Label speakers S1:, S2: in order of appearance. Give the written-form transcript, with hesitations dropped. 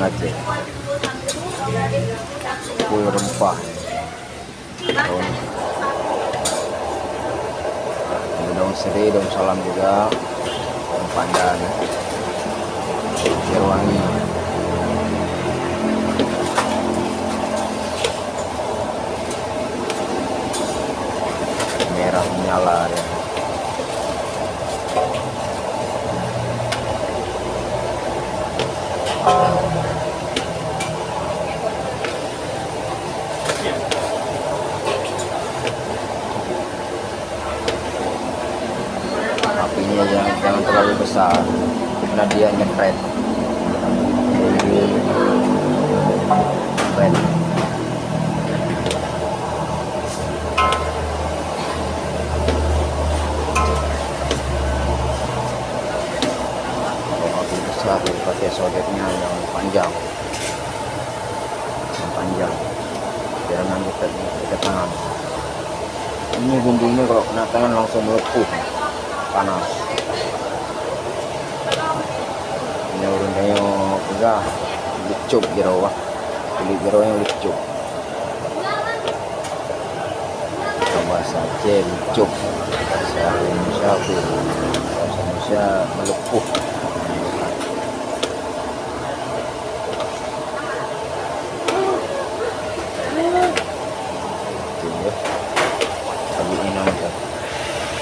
S1: Aceh. Full rempah. Daun serai, daun salam juga, daun pandan, biar wangi. Merah menyala ya. Apinya jangan terlalu besar karena dia nyepret. Api pakai sodetnya yang panjang biar nanti ke tangan. Ini bumbunya kalau kena tangan langsung melepuh, panas. Ini urunnya juga licuk jero wah, kulit jero yang licuk. Bahasa Aceh licuk, bahasa Indonesia melepuh.